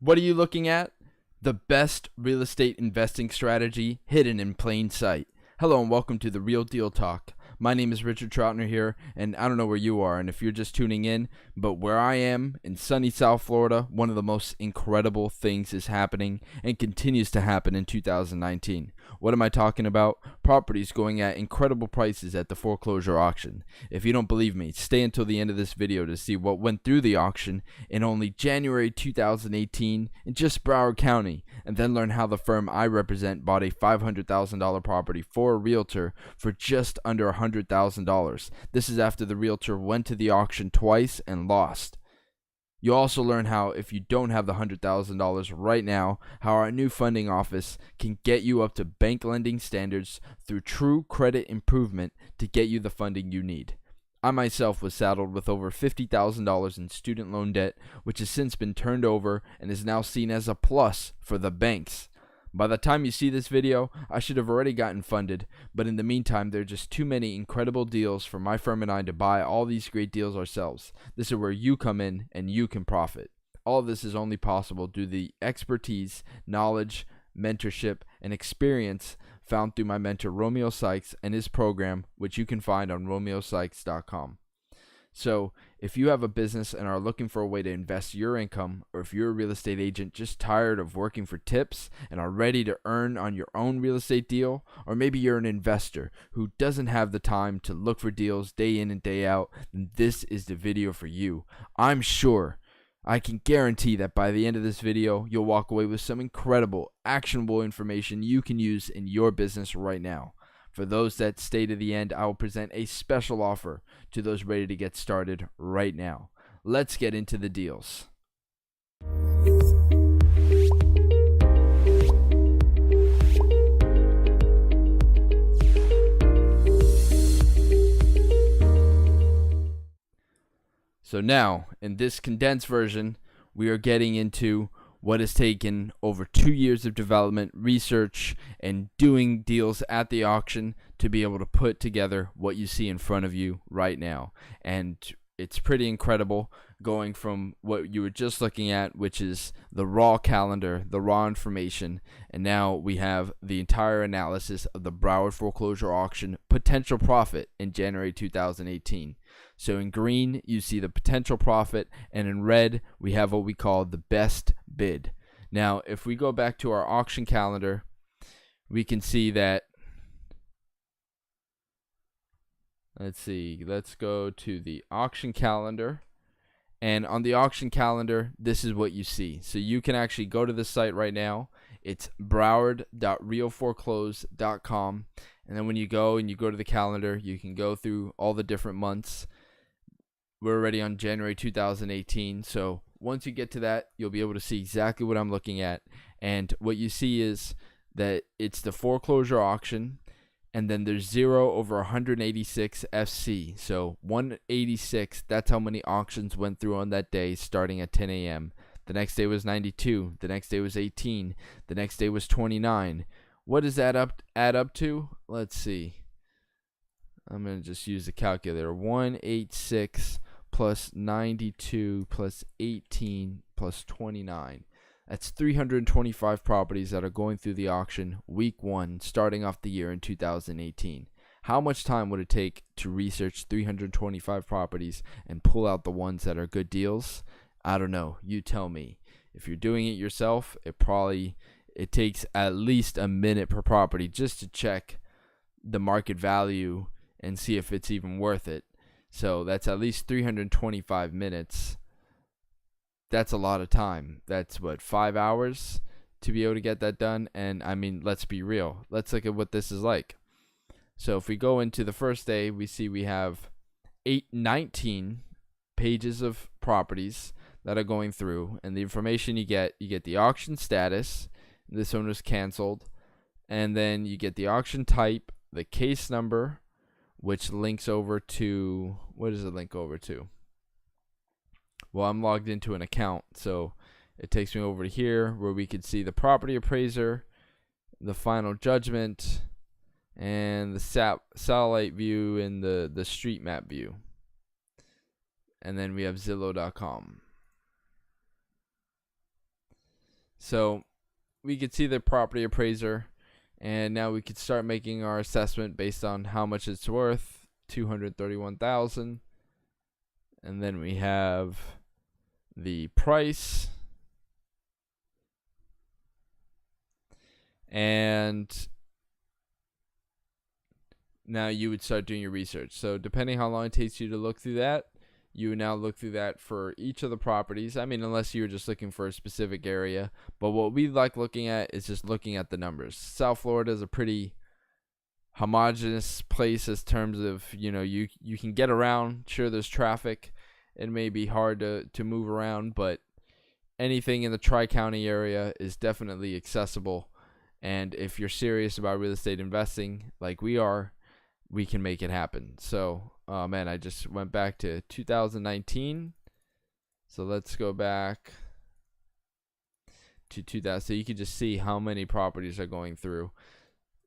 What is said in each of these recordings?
What are you looking at? The best real estate investing strategy hidden in plain sight. Hello and welcome to the Real Deal Talk. My name is Richard Troutner here, and I don't know where you are and if you're just tuning in, but where I am in sunny South Florida, one of the most incredible things is happening and continues to happen in 2019. What am I talking about? Properties going at incredible prices at the foreclosure auction. If you don't believe me, stay until the end of this video to see what went through the auction in only January 2018 in just Broward County, and then learn how the firm I represent bought a $500,000 property for a realtor for just under $100,000. This is after the realtor went to the auction twice and lost. You'll also learn how, if you don't have the $100,000 right now, how our new funding office can get you up to bank lending standards through true credit improvement to get you the funding you need. I myself was saddled with over $50,000 in student loan debt, which has since been turned over and is now seen as a plus for the banks. By the time you see this video, I should have already gotten funded, but in the meantime, there are just too many incredible deals for my firm and I to buy all these great deals ourselves. This is where you come in and you can profit. All of this is only possible due to the expertise, knowledge, mentorship, and experience found through my mentor Romeo Sykes and his program, which you can find on romeosykes.com. So if you have a business and are looking for a way to invest your income, or if you're a real estate agent just tired of working for tips and are ready to earn on your own real estate deal, or maybe you're an investor who doesn't have the time to look for deals day in and day out, then this is the video for you. I'm sure, I can guarantee that by the end of this video, you'll walk away with some incredible, actionable information you can use in your business right now. For those that stay to the end, I will present a special offer to those ready to get started right now. Let's get into the deals. So now, in this condensed version, we are getting into what has taken over 2 years of development, research, and doing deals at the auction to be able to put together what you see in front of you right now. And it's pretty incredible going from what you were just looking at, which is the raw calendar, the raw information, and now we have the entire analysis of the Broward foreclosure auction potential profit in January 2018. So in green, you see the potential profit, and in red, we have what we call the best bid. Now, if we go back to our auction calendar, we can see that, let's go to the auction calendar. And on the auction calendar, this is what you see. So you can actually go to the site right now. It's broward.realforeclose.com. And then when you go to the calendar, you can go through all the different months. We're already on January 2018. So once you get to that, you'll be able to see exactly what I'm looking at. And what you see is that it's the foreclosure auction. And then there's 0 over 186 FC. So 186, that's how many auctions went through on that day starting at 10 a.m. The next day was 92. The next day was 18. The next day was 29. What does that add up to? Let's see. I'm going to just use the calculator. 186 plus 92 plus 18 plus 29. That's 325 properties that are going through the auction week 1, starting off the year in 2018. How much time would it take to research 325 properties and pull out the ones that are good deals? I don't know. You tell me. If you're doing it yourself, it takes at least a minute per property just to check the market value and see if it's even worth it. So that's at least 325 minutes. That's a lot of time. That's what, 5 hours to be able to get that done. And I mean, let's be real. Let's look at what this is like. So if we go into the first day, we see we have 19 pages of properties that are going through, and the information you get the auction status. This one was canceled. And then you get the auction type, the case number, which links over to, what does it link over to? Well, I'm logged into an account, so it takes me over to here where we could see the property appraiser, the final judgment, and the satellite view and the street map view. And then we have Zillow.com. So we could see the property appraiser, and now we could start making our assessment based on how much it's worth, $231,000. And then we have the price, and now you would start doing your research. So depending how long it takes you to look through that, you would now look through that for each of the properties. I mean, unless you were just looking for a specific area. But what we like looking at is just looking at the numbers. South Florida is a pretty homogeneous place in terms of, you can get around. Sure, there's traffic. It may be hard to move around, but anything in the Tri-County area is definitely accessible. And if you're serious about real estate investing like we are, we can make it happen. So, man, I just went back to 2019. So let's go back to 2000. So you can just see how many properties are going through.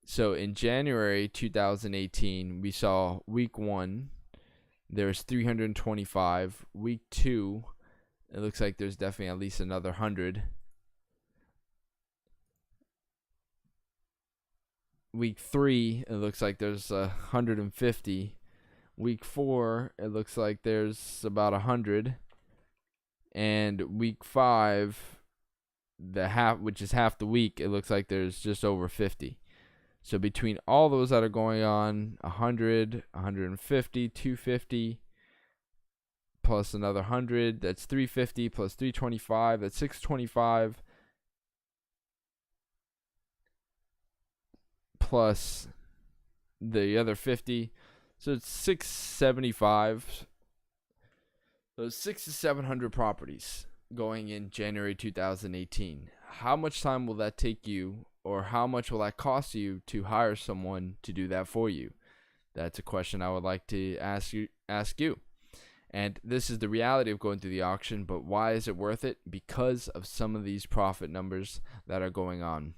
So in January 2018, we saw week 1, there was 325. Week 2, it looks like there's definitely at least another 100. Week 3, it looks like there's 150. Week 4, it looks like there's about 100. And week 5, which is half the week, it looks like there's just over 50. So between all those that are going on, 100, 150, 250, plus another 100, that's 350, plus 325, that's 625. Plus the other 50, so it's 675. Those 600 to 700 properties going in January 2018. How much time will that take you, or how much will that cost you to hire someone to do that for you? That's a question I would like to ask you. And this is the reality of going through the auction, but why is it worth it? Because of some of these profit numbers that are going on.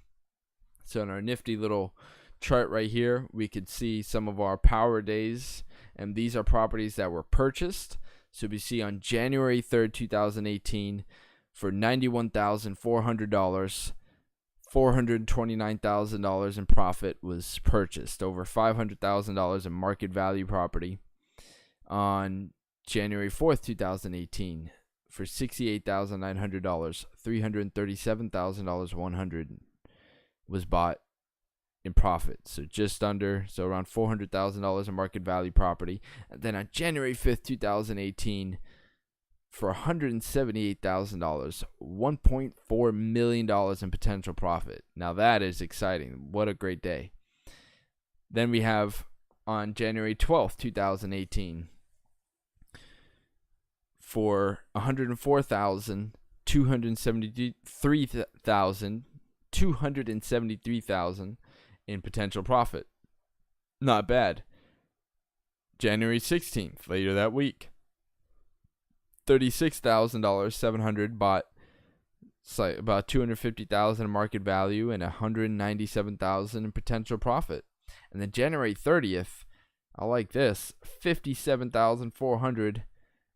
So in our nifty little chart right here, we could see some of our power days, and these are properties that were purchased. So we see on January 3rd, 2018, for $91,400, $429,000 in profit was purchased. Over $500,000 in market value property. On January 4th, 2018, for $68,900, $337,100 was bought in profit. So just under, so around $400,000 in market value property. And then on January 5th, 2018, for $178,000, $1.4 million in potential profit. Now that is exciting. What a great day. Then we have on January 12th, 2018, for $273,000 in potential profit. Not bad. January 16th, later that week, $36,700 bought, about $250,000 in market value and $197,000 in potential profit. And then January 30th, I like this, $57,400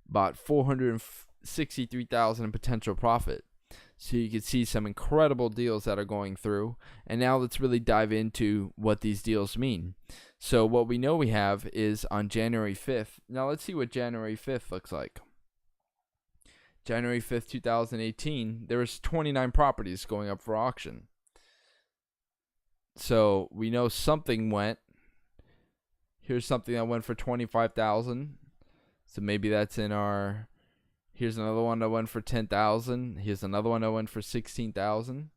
bought $463,000 in potential profit. So you can see some incredible deals that are going through. And now let's really dive into what these deals mean. So what we know we have is on January 5th. Now let's see what January 5th looks like. January 5th, 2018, there was 29 properties going up for auction. So we know something went. Here's something that went for $25,000. So maybe that's in our... Here's another one that went for $10,000. Here's another one that went for $16,000.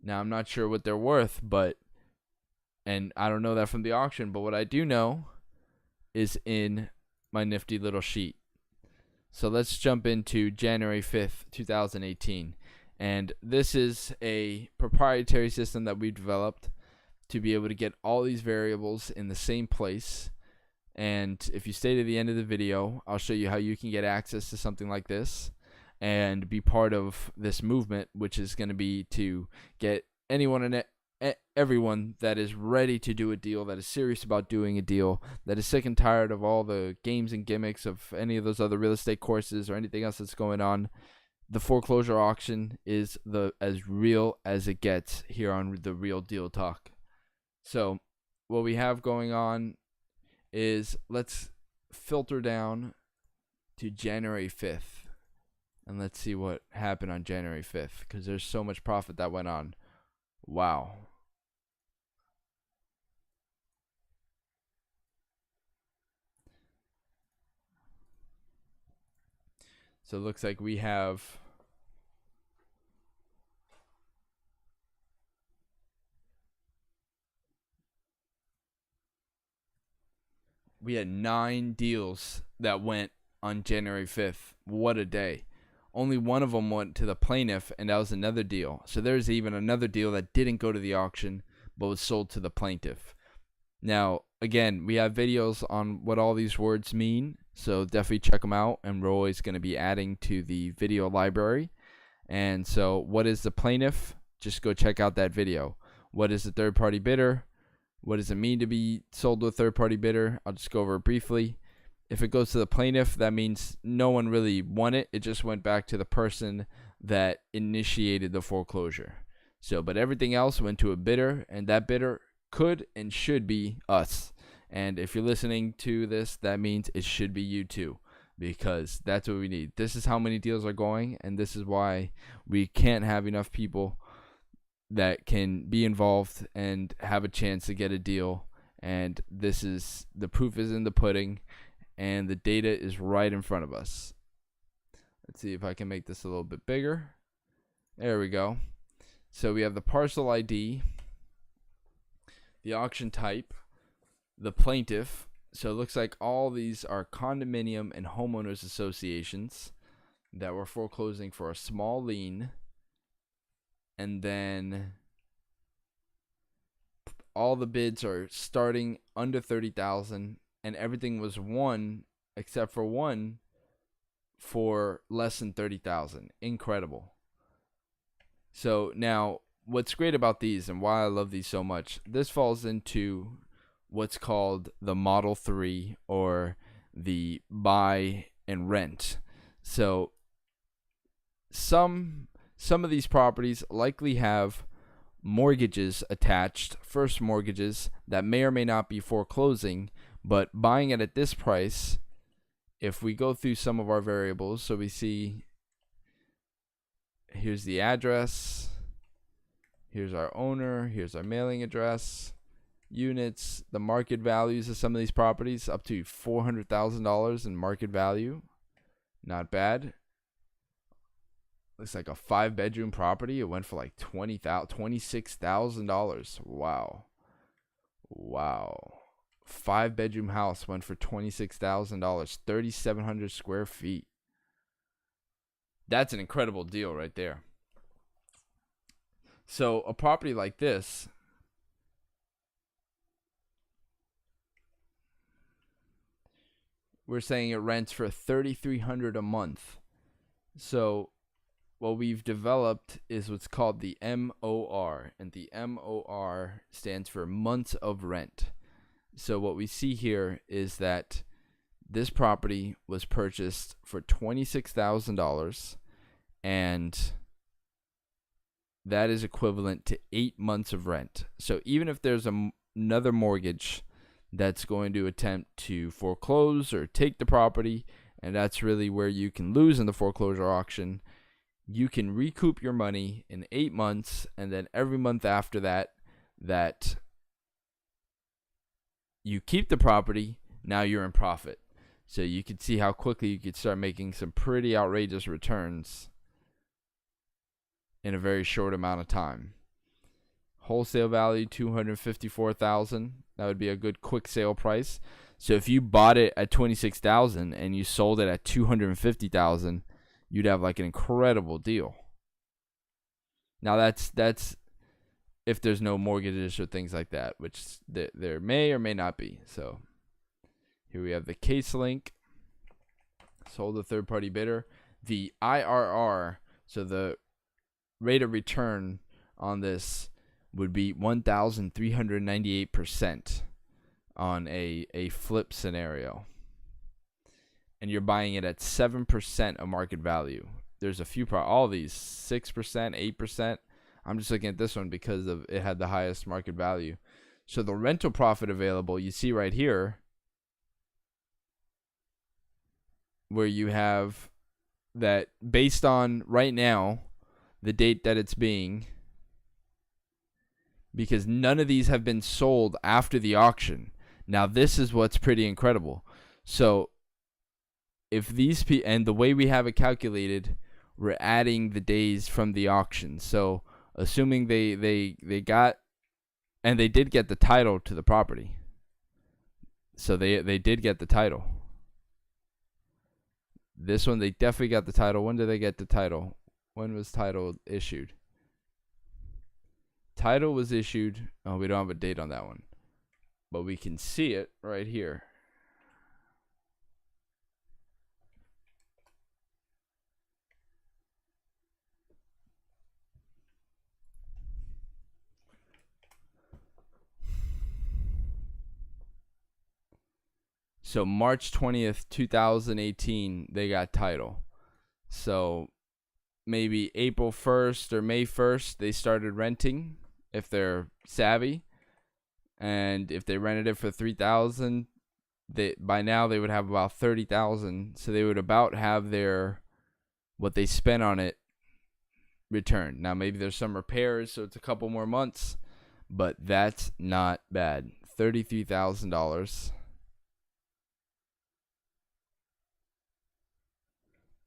Now I'm not sure what they're worth, and I don't know that from the auction, but what I do know is in my nifty little sheet. So let's jump into January 5th, 2018. And this is a proprietary system that we developed to be able to get all these variables in the same place. And if you stay to the end of the video, I'll show you how you can get access to something like this and be part of this movement, which is going to be to get anyone and everyone that is ready to do a deal, that is serious about doing a deal, that is sick and tired of all the games and gimmicks of any of those other real estate courses or anything else that's going on. the foreclosure auction is as real as it gets here on the Real Deal Talk. So what we have going on is, let's filter down to January 5th. And let's see what happened on January 5th, because there's so much profit that went on. Wow. So it looks like we had 9 deals that went on January 5th. What a day. Only one of them went to the plaintiff, and that was another deal. So there's even another deal that didn't go to the auction but was sold to the plaintiff. Now, again, we have videos on what all these words mean, so definitely check them out, and we're always going to be adding to the video library. And so what is the plaintiff? Just go check out that video. What is the third-party bidder? What does it mean to be sold to a third-party bidder? I'll just go over it briefly. If it goes to the plaintiff, that means no one really won it. It just went back to the person that initiated the foreclosure. So, but everything else went to a bidder, and that bidder could and should be us. And if you're listening to this, that means it should be you too, because that's what we need. This is how many deals are going, and this is why we can't have enough people that can be involved and have a chance to get a deal. And this is, the proof is in the pudding, and the data is right in front of us. Let's see if I can make this a little bit bigger. There we go. So we have the parcel ID, the auction type, the plaintiff. So it looks like all these are condominium and homeowners associations that were foreclosing for a small lien. And then all the bids are starting under $30,000, and everything was won except for one for less than $30,000. Incredible. So now, what's great about these and why I love these so much, this falls into what's called the Model 3, or the buy and rent. So some of these properties likely have mortgages attached, first mortgages that may or may not be foreclosing, but buying it at this price, if we go through some of our variables, so we see, here's the address, here's our owner, here's our mailing address, units, the market values of some of these properties, up to $400,000 in market value. Not bad. Looks like a 5-bedroom property. It went for like $26,000. Wow. 5-bedroom house went for $26,000. 3,700 square feet. That's an incredible deal right there. So a property like this, we're saying it rents for $3,300 a month. So what we've developed is what's called the MOR, and the MOR stands for months of rent. So what we see here is that this property was purchased for $26,000, and that is equivalent to 8 months of rent. So even if there's another mortgage that's going to attempt to foreclose or take the property, and that's really where you can lose in the foreclosure auction, you can recoup your money in 8 months, and then every month after that you keep the property, now you're in profit. So you can see how quickly you could start making some pretty outrageous returns in a very short amount of time. Wholesale value $254,000. That would be a good quick sale price. So if you bought it at $26,000 and you sold it at $250,000, you'd have like an incredible deal. Now that's if there's no mortgages or things like that, which there may or may not be. So here we have the case link. Sold a third-party bidder. The IRR, so the rate of return on this would be 1,398% on a flip scenario. And you're buying it at 7% of market value. there's a few all these 6%, 8%. I'm just looking at this one because of it had the highest market value. So the rental profit available, you see right here, where you have that based on right now, the date that it's being, because none of these have been sold after the auction. Now, this is what's pretty incredible. So if these and the way we have it calculated, we're adding the days from the auction. So assuming they got, and they did get the title to the property. So they did get the title. This one, they definitely got the title. When did they get the title? When was title issued? Title was issued. Oh, we don't have a date on that one, but we can see it right here. So March 20th, 2018, they got title. So maybe April 1st or May 1st, they started renting if they're savvy. And if they rented it for $3,000, by now they would have about $30,000. So they would about have their what they spent on it returned. Now maybe there's some repairs, so it's a couple more months, but that's not bad. $33,000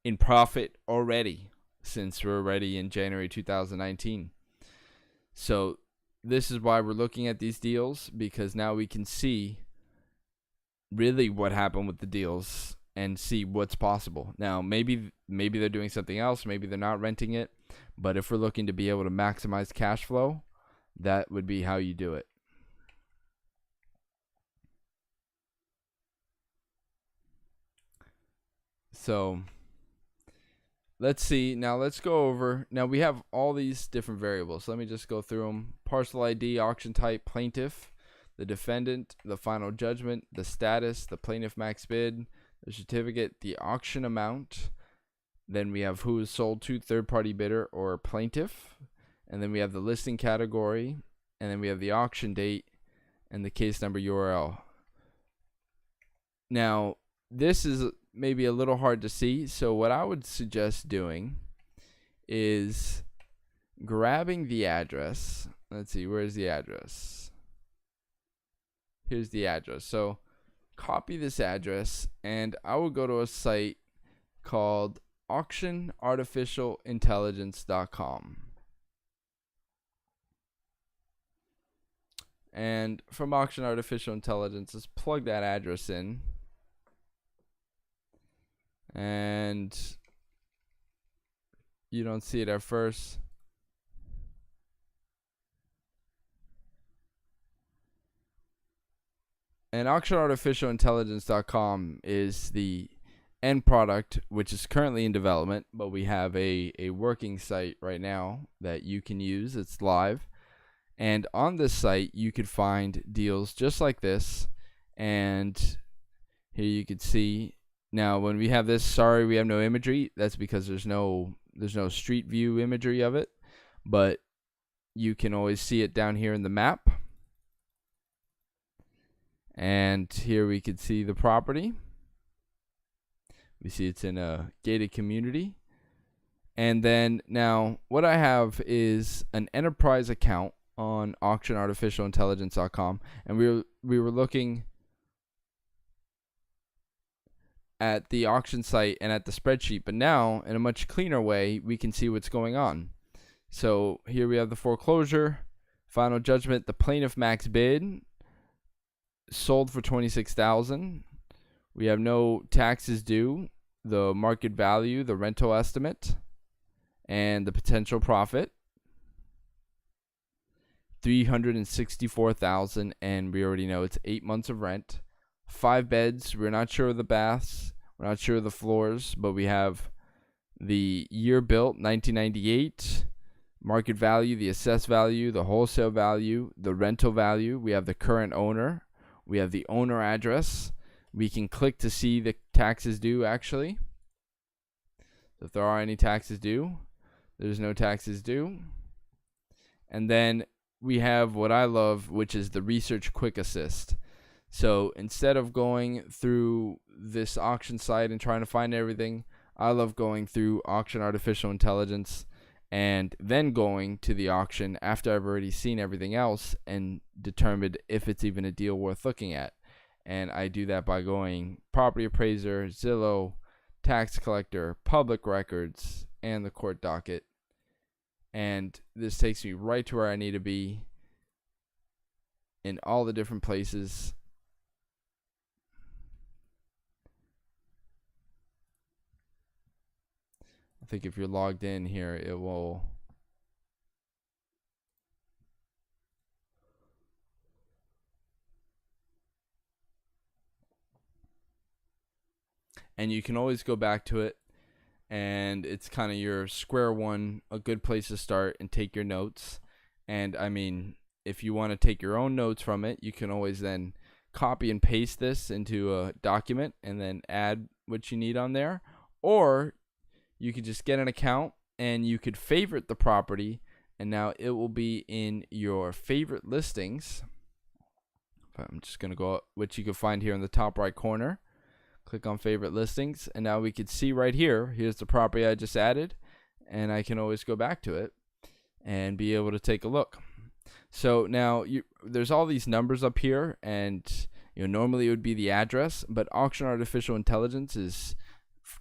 in profit already, since we're already in January 2019. So this is why we're looking at these deals, because now we can see really what happened with the deals and see what's possible. Now maybe they're doing something else, maybe they're not renting it, but if we're looking to be able to maximize cash flow, that would be how you do it. So let's see. Now let's go over. Now we have all these different variables. So let me just go through them. Parcel ID, auction type, plaintiff, the defendant, the final judgment, the status, the plaintiff max bid, the certificate, the auction amount. Then we have who is sold to, third-party bidder or plaintiff. And then we have the listing category. And then we have the auction date and the case number URL. Now, this is maybe a little hard to see. So what I would suggest doing is grabbing the address. Let's see, where's the address? Here's the address. So copy this address, and I will go to a site called auctionartificialintelligence.com. And from Auction Artificial Intelligence, just plug that address in. And you don't see it at first. And auctionartificialintelligence.com is the end product, which is currently in development, but we have a working site right now that you can use. It's live. And on this site, you could find deals just like this. And here you could see. Now, when we have this, sorry, we have no imagery. That's because there's no street view imagery of it. But you can always see it down here in the map. And here we could see the property. We see it's in a gated community. And then now what I have is an enterprise account on auctionartificialintelligence.com. And we were looking at the auction site and at the spreadsheet. But now, in a much cleaner way, we can see what's going on. So here we have the foreclosure, final judgment, the plaintiff max bid, sold for $26,000. We have no taxes due, the market value, the rental estimate, and the potential profit. $364,000, and we already know it's 8 months of rent. 5 beds. We're not sure of the baths. We're not sure of the floors, but we have the year built, 1998. Market value, the assessed value, the wholesale value, the rental value. We have the current owner. We have the owner address. We can click to see the taxes due, actually. So if there are any taxes due, there's no taxes due. And then we have what I love, which is the Research Quick Assist. So instead of going through this auction site and trying to find everything, I love going through Auction Artificial Intelligence and then going to the auction after I've already seen everything else and determined if it's even a deal worth looking at. And I do that by going Property Appraiser, Zillow, Tax Collector, Public Records, and the court docket. And this takes me right to where I need to be in all the different places. I think if you're logged in here, it will. And you can always go back to it, and it's kind of your square one, a good place to start and take your notes. And I mean, if you want to take your own notes from it, you can always then copy and paste this into a document and then add what you need on there. Or you could just get an account and you could favorite the property, and now it will be in your favorite listings. I'm just going to go up, which you can find here in the top right corner. Click on favorite listings, and now we can see right here, here's the property I just added, and I can always go back to it and be able to take a look. So now there's all these numbers up here, and normally it would be the address, but Auction Artificial Intelligence is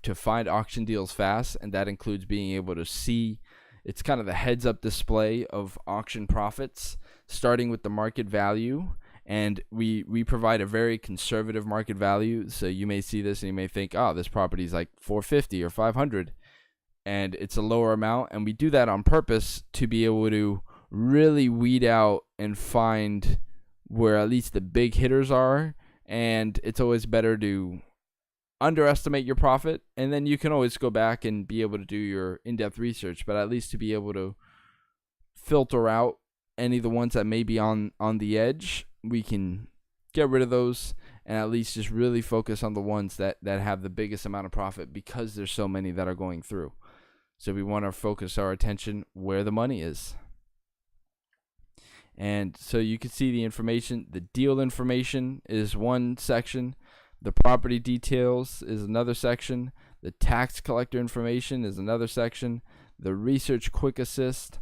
to find auction deals fast, and that includes being able to see. It's kind of the heads-up display of auction profits, starting with the market value. And we provide a very conservative market value. So you may see this and you may think, oh, this property is like $450 or $500, and it's a lower amount. And we do that on purpose to be able to really weed out and find where at least the big hitters are. And it's always better to underestimate your profit, and then you can always go back and be able to do your in-depth research, but at least to be able to filter out any of the ones that may be on the edge, we can get rid of those and at least just really focus on the ones that have the biggest amount of profit, because there's so many that are going through. So we want to focus our attention where the money is. And so you can see the information. The deal information is one section. The property details is another section. The tax collector information is another section. The Research Quick Assist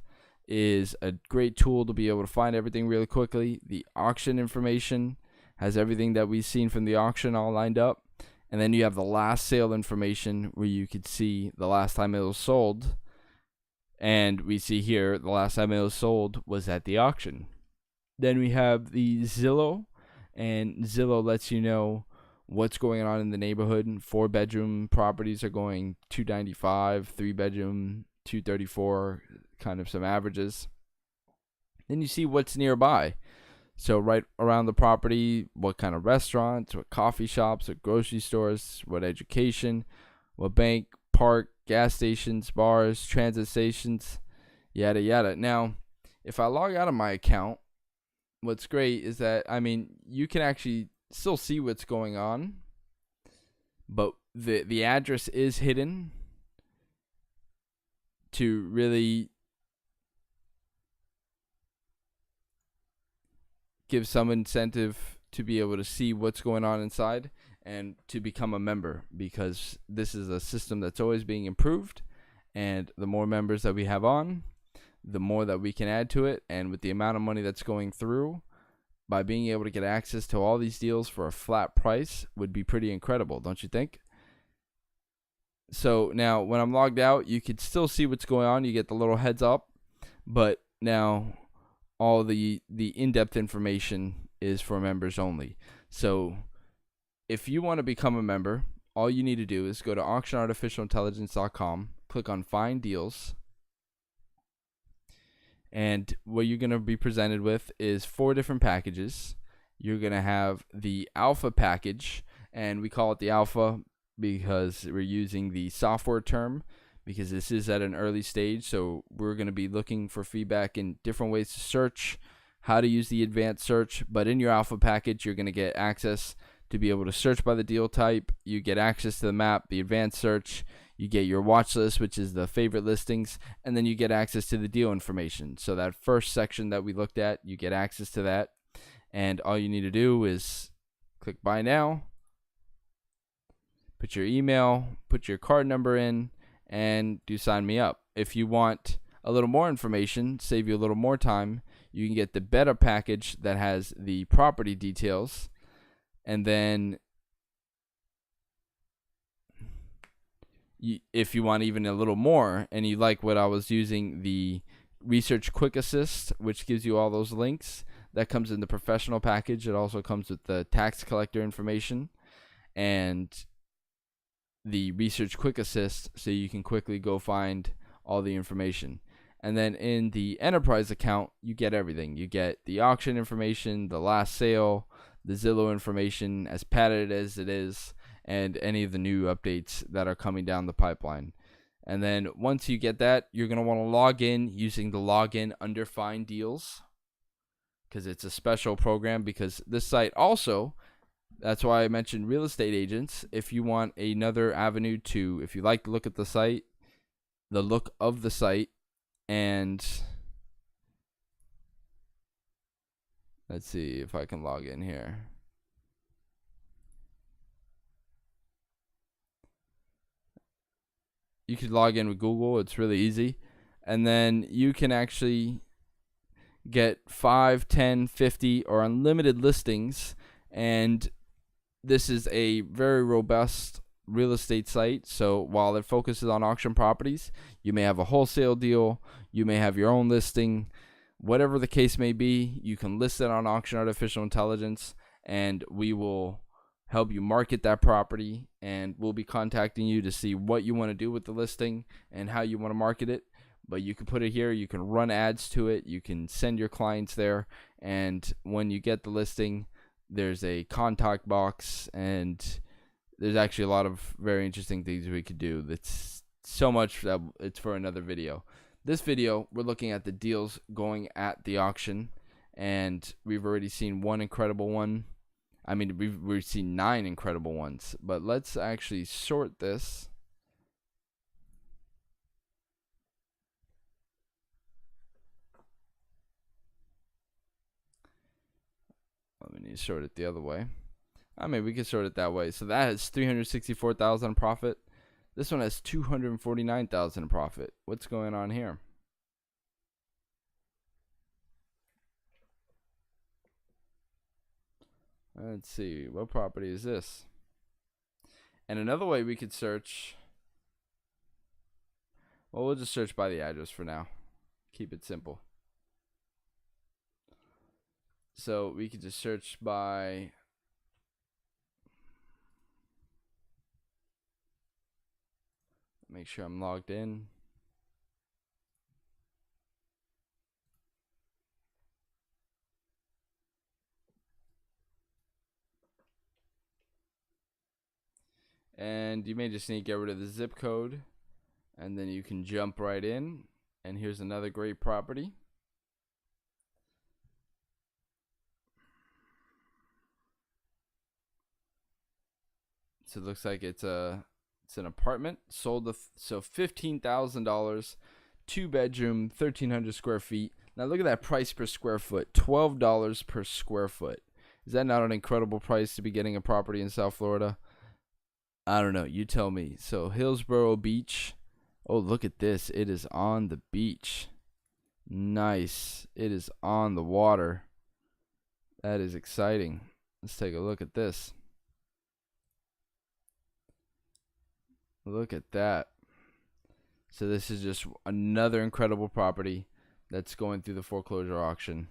is a great tool to be able to find everything really quickly. The auction information has everything that we've seen from the auction all lined up. And then you have the last sale information, where you could see the last time it was sold. And we see here the last time it was sold was at the auction. Then we have the Zillow, and Zillow lets you know what's going on in the neighborhood. 4-bedroom properties are going $295, 3-bedroom $234, kind of some averages. Then you see what's nearby. So right around the property, what kind of restaurants, what coffee shops, what grocery stores, what education, what bank, park, gas stations, bars, transit stations, yada yada. Now, if I log out of my account, what's great is that, I mean, you can actually still see what's going on, but the address is hidden to really give some incentive to be able to see what's going on inside and to become a member, because this is a system that's always being improved, and the more members that we have on, the more that we can add to it. And with the amount of money that's going through, by being able to get access to all these deals for a flat price would be pretty incredible, don't you think? So now when I'm logged out, you can still see what's going on. You get the little heads up, but now all the in-depth information is for members only. So if you want to become a member, all you need to do is go to auctionartificialintelligence.com, click on Find Deals, and what you're going to be presented with is 4 different packages. You're going to have the Alpha package, and we call it the Alpha because we're using the software term, because this is at an early stage. So we're going to be looking for feedback in different ways to search, how to use the advanced search. But in your Alpha package, you're going to get access to be able to search by the deal type. You get access to the map, the advanced search. You get your watch list, which is the favorite listings, and then you get access to the deal information. So that first section that we looked at, you get access to that. And all you need to do is click buy now, put your email, put your card number in, and do sign me up. If you want a little more information, save you a little more time, you can get the beta package that has the property details. And then if you want even a little more and you like what I was using, the Research Quick Assist, which gives you all those links, that comes in the professional package. It also comes with the tax collector information and the Research Quick Assist, so you can quickly go find all the information. And then in the enterprise account, you get everything. You get the auction information, the last sale, the Zillow information, as padded as it is, and any of the new updates that are coming down the pipeline. And then once you get that, you're going to want to log in using the login under Find Deals, because it's a special program. Because this site also, that's why I mentioned real estate agents. If you want another avenue to, if you like to look at the site, the look of the site, and let's see if I can log in here. You could log in with Google. It's really easy. And then you can actually get 5, 10, 50, or unlimited listings. And this is a very robust real estate site. So while it focuses on auction properties, you may have a wholesale deal, you may have your own listing, whatever the case may be, you can list it on Auction Artificial Intelligence, and we will help you market that property, and we'll be contacting you to see what you want to do with the listing and how you want to market it. But you can put it here, you can run ads to it, you can send your clients there, and when you get the listing, there's a contact box, and there's actually a lot of very interesting things we could do. That's so much that it's for another video. This video, we're looking at the deals going at the auction, and we've already seen one incredible one. I mean, we've seen 9 incredible ones, but let's actually sort this. Let me sort it the other way. I mean, we can sort it that way. So that has 364,000 in profit. This one has 249,000 in profit. What's going on here? Let's see. What property is this? And another way we could search. Well, we'll just search by the address for now. Keep it simple. So we could just search by make sure I'm logged in. And you may just need to get rid of the zip code, and then you can jump right in. And here's another great property. So it looks like it's an apartment sold so $15,000, 2-bedroom, 1,300 square feet. Now look at that price per square foot, $12 per square foot. Is that not an incredible price to be getting a property in South Florida? I don't know. You tell me. So Hillsborough Beach. Oh, look at this. It is on the beach. Nice. It is on the water. That is exciting. Let's take a look at this. Look at that. So this is just another incredible property that's going through the foreclosure auction.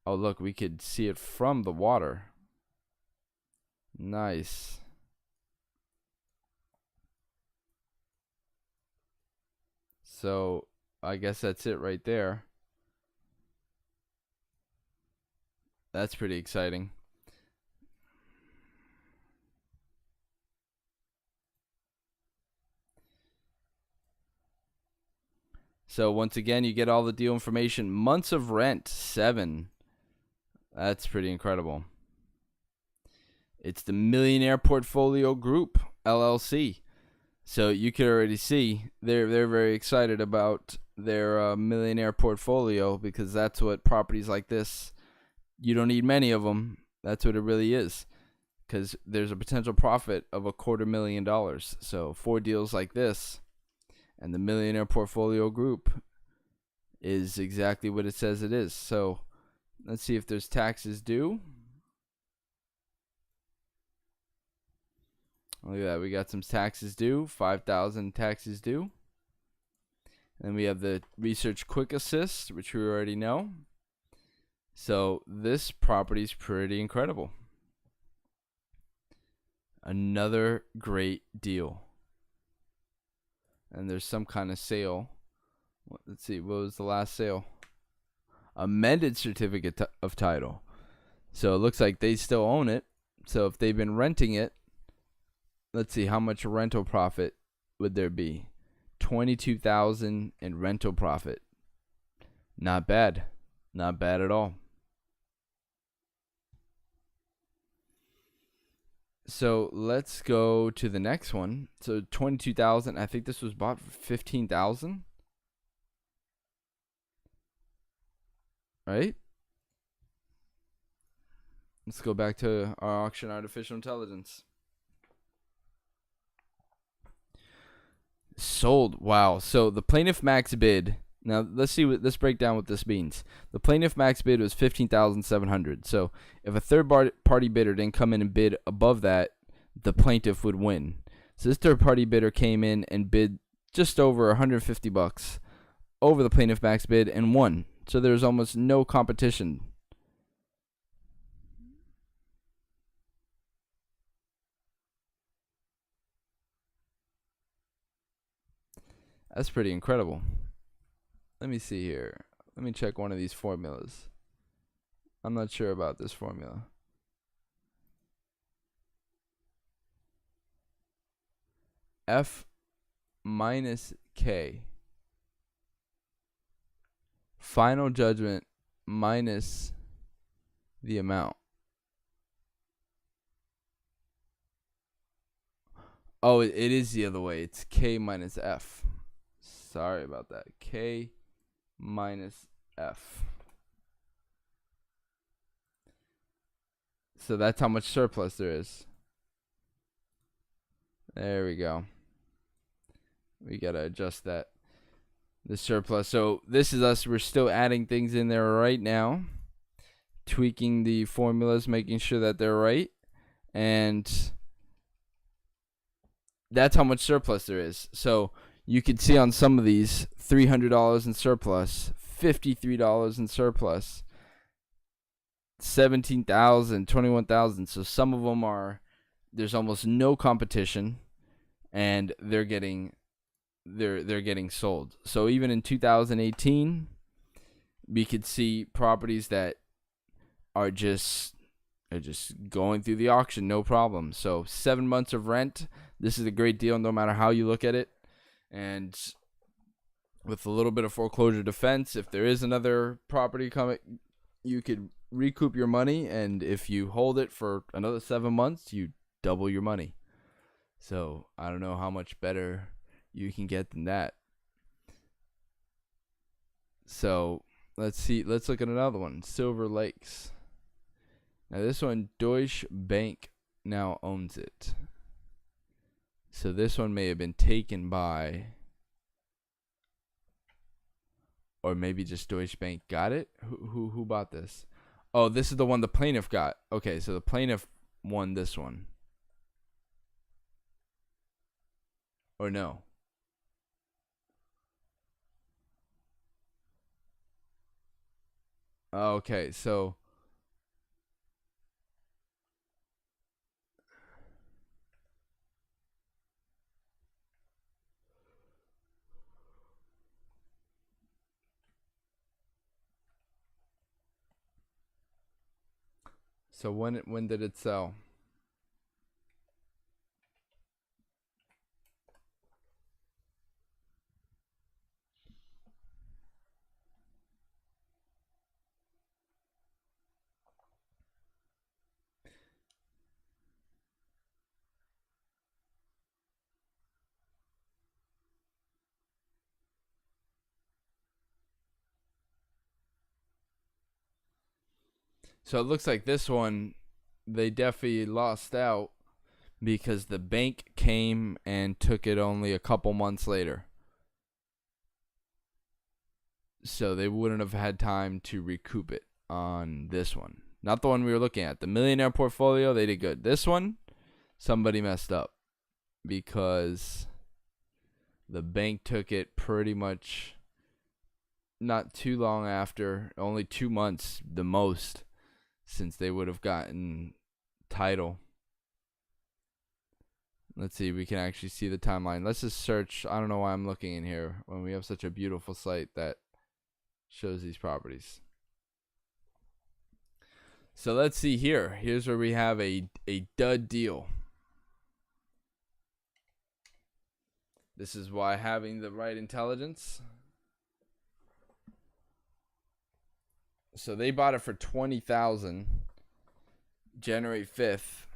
Oh, look, we could see it from the water. Nice. So I guess that's it right there. That's pretty exciting. So once again, you get all the deal information. Months of rent, 7. That's pretty incredible. It's the Millionaire Portfolio Group, LLC. So you can already see they're very excited about their millionaire portfolio, because that's what properties like this, you don't need many of them. That's what it really is, because there's a potential profit of $250,000. So 4 deals like this, and the millionaire portfolio group is exactly what it says it is. So let's see if there's taxes due. Look at that. We got some taxes due. $5,000 taxes due. And we have the Research Quick Assist, which we already know. So this property is pretty incredible. Another great deal. And there's some kind of sale. Let's see. What was the last sale? Amended certificate of title. So it looks like they still own it. So if they've been renting it, let's see, how much rental profit would there be? $22,000 in rental profit. Not bad. Not bad at all. So let's go to the next one. So $22,000. I think this was bought for $15,000. Right? Let's go back to our auction artificial intelligence. Sold. Wow. So the plaintiff max bid. Now let's break down what this means. The plaintiff max bid was $15,700. So if a third party bidder didn't come in and bid above that, the plaintiff would win. So this third party bidder came in and bid just over $150 over the plaintiff max bid and won. So there's almost no competition. That's pretty incredible. Let me see here. Let me check one of these formulas. I'm not sure about this formula. F minus K. Final judgment minus the amount. Oh, it is the other way. It's K minus F. Sorry about that. K minus F. So that's how much surplus there is. There we go. We got to adjust that. The surplus. So this is us. We're still adding things in there right now. Tweaking the formulas, making sure that they're right. And that's how much surplus there is. So you can see on some of these, $300 in surplus, $53 in surplus, $17,000, $21,000. So some of them there's almost no competition, and they're getting sold. So even in 2018, we could see properties that are just going through the auction, no problem. So 7 months of rent. This is a great deal, no matter how you look at it. And with a little bit of foreclosure defense, if there is another property coming, you could recoup your money. And if you hold it for another 7 months, you double your money. So I don't know how much better you can get than that. So let's see. Let's look at another one. Silver Lakes. Now this one, Deutsche Bank now owns it. So this one may have been taken by, or maybe just Deutsche Bank got it. Who bought this? Oh, this is the one the plaintiff got. Okay, so the plaintiff won this one. Or no? Okay, so when did it sell? So it looks like this one, they definitely lost out because the bank came and took it only a couple months later. So they wouldn't have had time to recoup it on this one. Not the one we were looking at. The millionaire portfolio, they did good. This one, somebody messed up because the bank took it pretty much not too long after, only 2 months the most, since they would have gotten title. Let's see, we can actually see the timeline. Let's just search. I don't know why I'm looking in here when we have such a beautiful site that shows these properties. So let's see here. Here's where we have a dud deal. This is why having the right intelligence. So they bought it for $20,000 January 5th.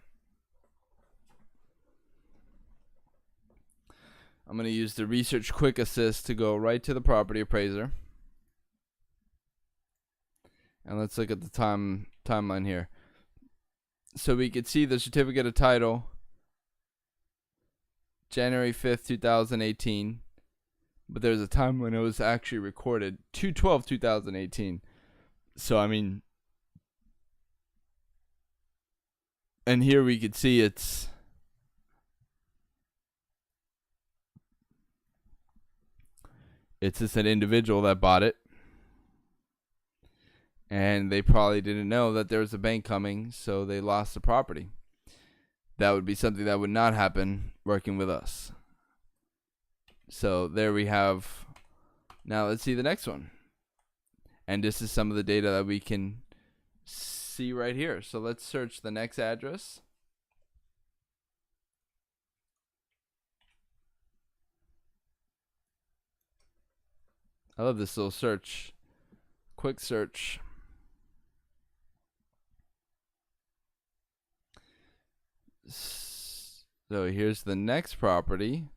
I'm going to use the Research Quick Assist to go right to the property appraiser. And let's look at the timeline here. So we could see the certificate of title, January 5th, 2018. But there's a time when it was actually recorded, 2/12/2018. So, I mean, and here we could see it's just an individual that bought it. And they probably didn't know that there was a bank coming, so they lost the property. That would be something that would not happen working with us. So there we have. Now let's see the next one. And this is some of the data that we can see right here. So let's search the next address. I love this little search. Quick search. So here's the next property.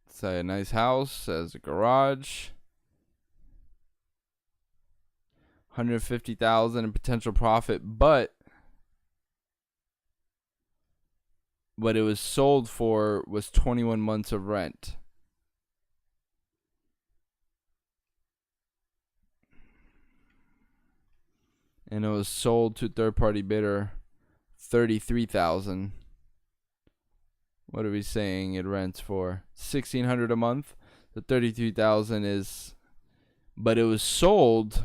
It's a nice house, has a garage. $150,000 in potential profit, but what it was sold for was 21 months of rent. And it was sold to third-party bidder, $33,000. What are we saying it rents for? $1,600 a month. The $33,000 is, but it was sold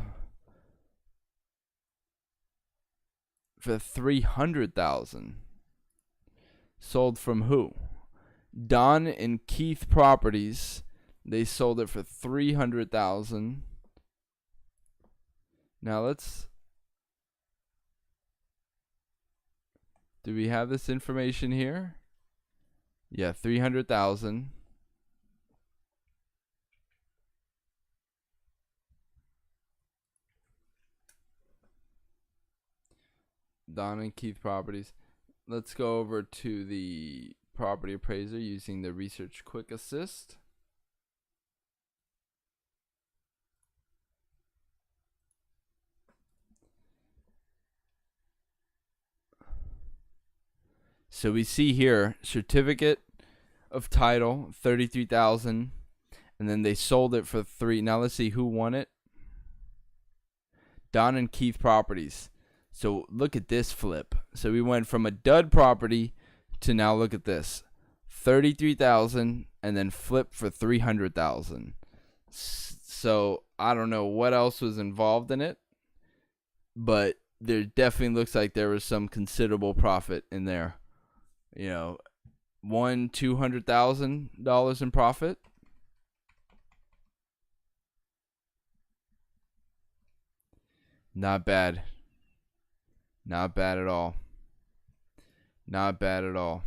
for $300,000. Sold from who? Don and Keith Properties. They sold it for $300,000. Now let's. Do we have this information here? Yeah, $300,000. Don and Keith Properties. Let's go over to the property appraiser using the Research Quick Assist. So we see here certificate of title, $33,000, and then they sold it for $3. Now let's see who won it. Don and Keith Properties. So look at this flip. So we went from a dud property to now look at this, $33,000, and then flip for $300,000. So I don't know what else was involved in it, but there definitely looks like there was some considerable profit in there. You know, $200,000 in profit. Not bad. Not bad at all. Not bad at all.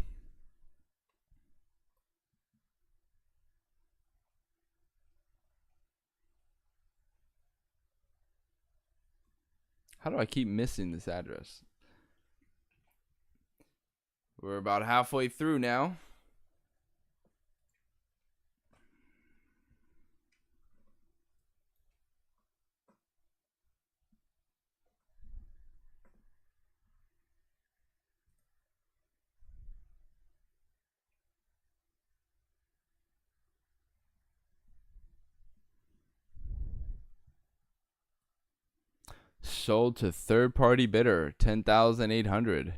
How do I keep missing this address? We're about halfway through now. sold to third-party bidder, $10,800.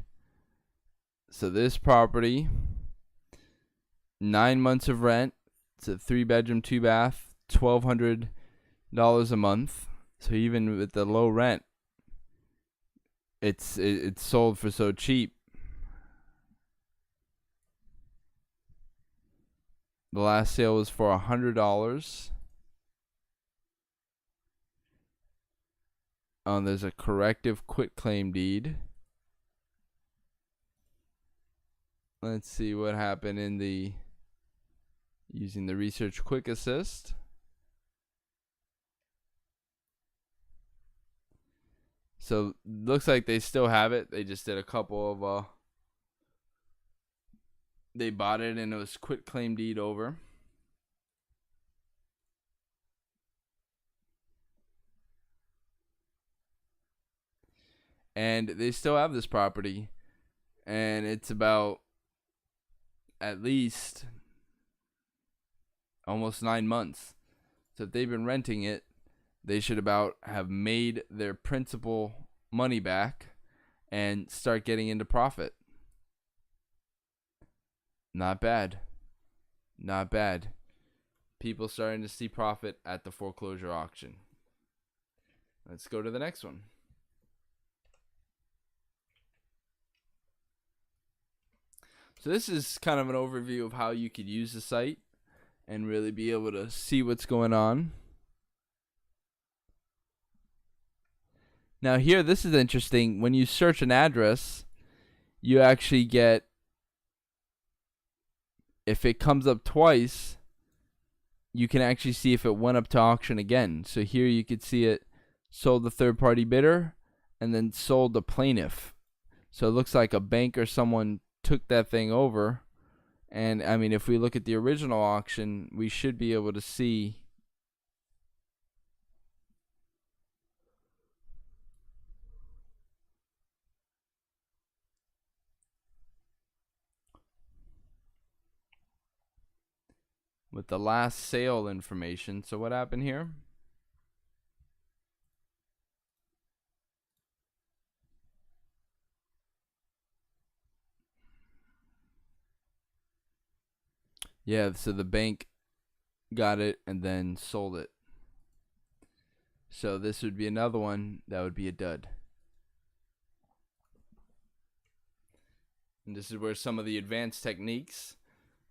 So this property, 9 months of rent. It's a 3-bedroom, 2-bath, $1,200 a month. So even with the low rent, it's sold for so cheap. The last sale was for $100. There's a corrective quitclaim deed. Let's see what happened in the using the Research Quick Assist. So looks like they still have it. They just did a couple of they bought it and it was quitclaim deed over. And they still have this property, and it's about at least almost 9 months. So if they've been renting it, they should about have made their principal money back and start getting into profit. Not bad. Not bad. People starting to see profit at the foreclosure auction. Let's go to the next one. So this is kind of an overview of how you could use the site and really be able to see what's going on. Now here, this is interesting. When you search an address, you actually get, if it comes up twice, you can actually see if it went up to auction again. So here you could see it sold the third-party bidder and then sold the plaintiff. So it looks like a bank or someone took that thing over. And I mean, if we look at the original auction, we should be able to see with the last sale information. So what happened here? Yeah, so the bank got it and then sold it. So this would be another one that would be a dud. And this is where some of the advanced techniques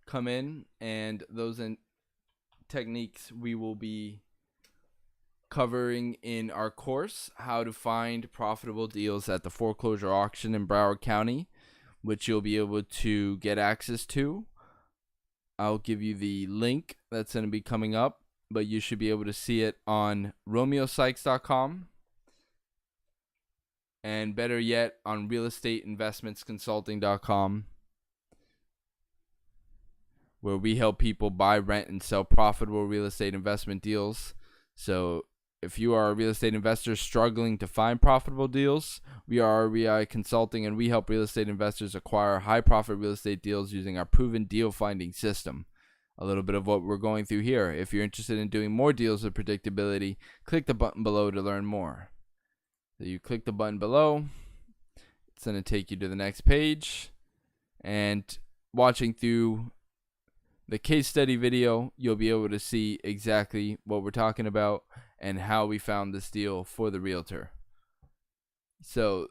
come in, and those techniques we will be covering in our course, How to Find Profitable Deals at the Foreclosure Auction in Broward County, which you'll be able to get access to. I'll give you the link that's going to be coming up, but you should be able to see it on romeosykes.com, and better yet, on realestateinvestmentsconsulting.com, where we help people buy, rent, and sell profitable real estate investment deals. So if you are a real estate investor struggling to find profitable deals, we are REI Consulting, and we help real estate investors acquire high-profit real estate deals using our proven deal-finding system. A little bit of what we're going through here. If you're interested in doing more deals with predictability, click the button below to learn more. So you click the button below, it's going to take you to the next page, and watching through the case study video, you'll be able to see exactly what we're talking about and how we found this deal for the realtor. So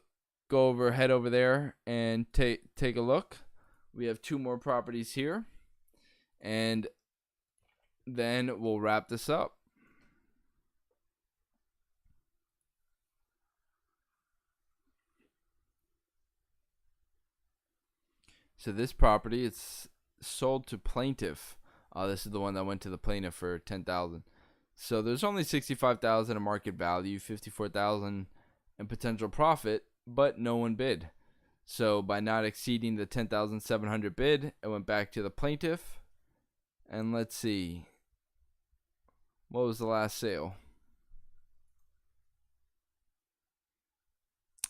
head over there and take a look. We have 2 more properties here, and then we'll wrap this up. So this property, it's sold to plaintiff. This is the one that went to the plaintiff for $10,000. So there's only $65,000 in market value, $54,000 in potential profit, but no one bid. So by not exceeding the $10,700 bid, it went back to the plaintiff. And let's see, what was the last sale?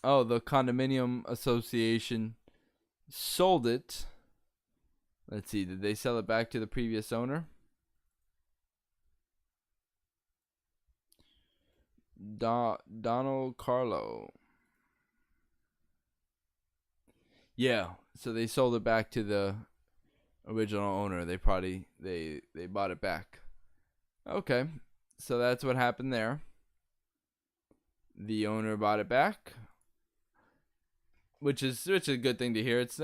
Oh, the condominium association sold it. Let's see, did they sell it back to the previous owner? Donald Carlo. Yeah, so they sold it back to the original owner. They bought it back. Okay, so that's what happened there. The owner bought it back, which is a good thing to hear. It's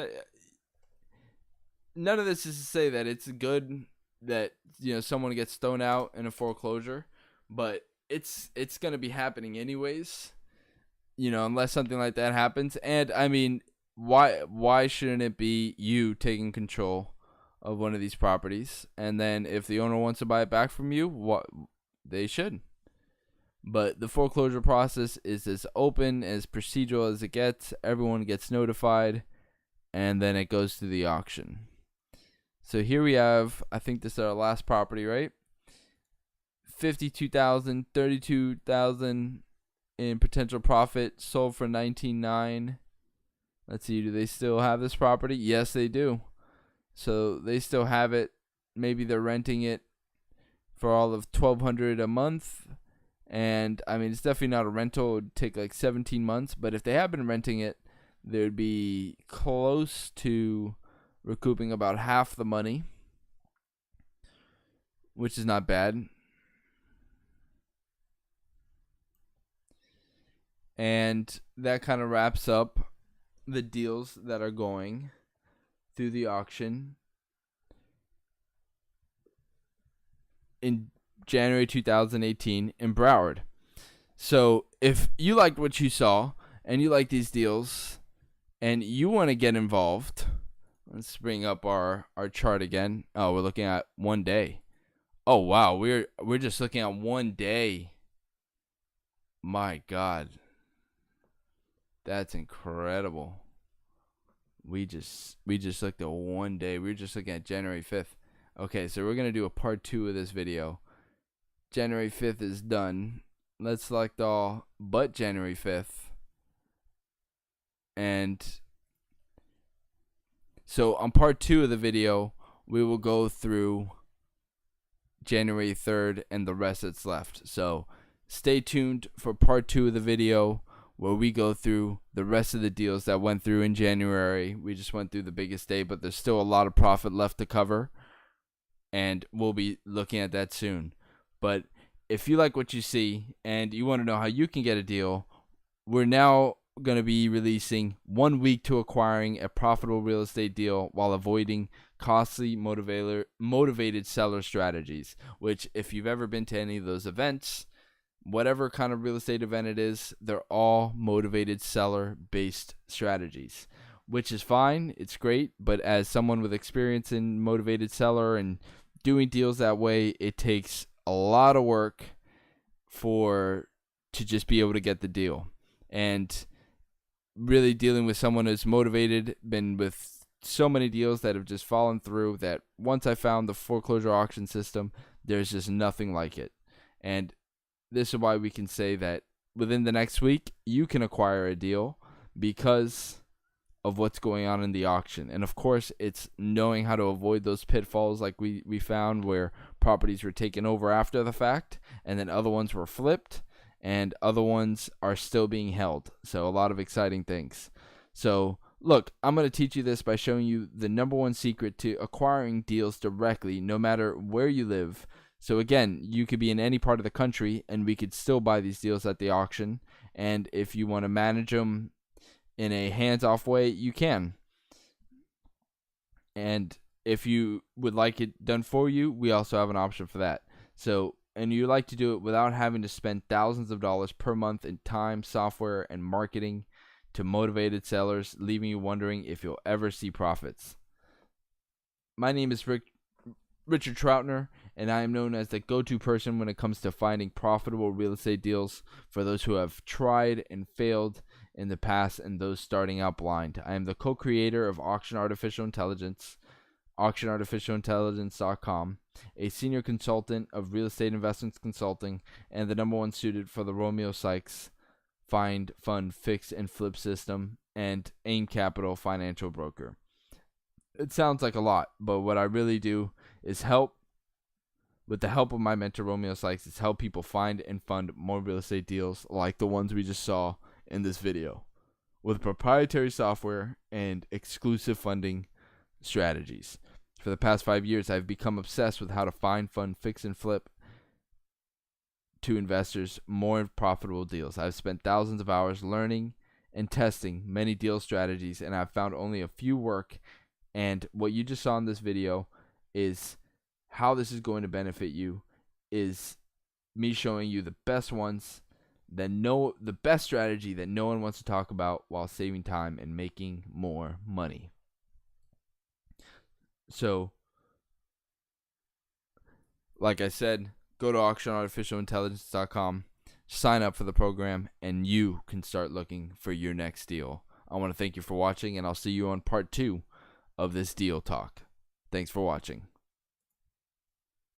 none of this is to say that it's good that someone gets thrown out in a foreclosure, but it's gonna be happening anyways. Unless something like that happens. And I mean, why shouldn't it be you taking control of one of these properties? And then if the owner wants to buy it back from you, what they should. But the foreclosure process is as open, as procedural as it gets. Everyone gets notified, and then it goes to the auction. So here we have, I think this is our last property, right? $52,000, $32,000 in potential profit, sold for $19,900. Let's see, do they still have this property? Yes, they do. So they still have it. Maybe they're renting it for all of $1,200 a month. And I mean, it's definitely not a rental. It would take like 17 months. But if they have been renting it, they'd be close to recouping about half the money, which is not bad. And that kind of wraps up the deals that are going through the auction in January 2018 in Broward. So if you liked what you saw and you like these deals and you want to get involved, let's bring up our chart again. Oh, we're looking at 1 day. Oh wow, we're just looking at 1 day. My God. That's incredible. We just looked at 1 day. We were just looking at January 5th. Okay, so we're going to do a part 2 of this video. January 5th is done. Let's select all but January 5th. And so on part 2 of the video, we will go through January 3rd and the rest that's left. So stay tuned for part 2 of the video, where we go through the rest of the deals that went through in January. We just went through the biggest day, but there's still a lot of profit left to cover, and we'll be looking at that soon. But if you like what you see and you want to know how you can get a deal, we're now going to be releasing 1 week to acquiring a profitable real estate deal while avoiding costly motivated seller strategies, which if you've ever been to any of those events, whatever kind of real estate event it is, they're all motivated seller-based strategies, which is fine. It's great. But as someone with experience in motivated seller and doing deals that way, it takes a lot of work to just be able to get the deal. And really dealing with someone who's motivated, been with so many deals that have just fallen through, that once I found the foreclosure auction system, there's just nothing like it. And this is why we can say that within the next week, you can acquire a deal because of what's going on in the auction. And of course, it's knowing how to avoid those pitfalls like we found, where properties were taken over after the fact and then other ones were flipped and other ones are still being held. So a lot of exciting things. So look, I'm going to teach you this by showing you the number one secret to acquiring deals directly, no matter where you live. So again, you could be in any part of the country and we could still buy these deals at the auction. And if you want to manage them in a hands-off way, you can. And if you would like it done for you, we also have an option for that. So, and you like to do it without having to spend thousands of dollars per month in time, software, and marketing to motivated sellers, leaving you wondering if you'll ever see profits. My name is Richard Troutner, and I am known as the go-to person when it comes to finding profitable real estate deals for those who have tried and failed in the past and those starting out blind. I am the co-creator of Auction Artificial Intelligence, auctionartificialintelligence.com, a senior consultant of real estate investments consulting, and the number one suited for the Romeo Sykes find, fund, fix, and flip system, and AIM Capital financial broker. It sounds like a lot, but what I really do is help With the help of my mentor, Romeo Sykes, it's helped people find and fund more real estate deals like the ones we just saw in this video, with proprietary software and exclusive funding strategies. For the past 5 years, I've become obsessed with how to find, fund, fix, and flip to investors more profitable deals. I've spent thousands of hours learning and testing many deal strategies, and I've found only a few work. And what you just saw in this video is how this is going to benefit you, is me showing you the best ones the best strategy that no one wants to talk about while saving time and making more money. So, like I said, go to auctionartificialintelligence.com, sign up for the program, and you can start looking for your next deal. I want to thank you for watching, and I'll see you on part 2 of this deal talk. Thanks for watching.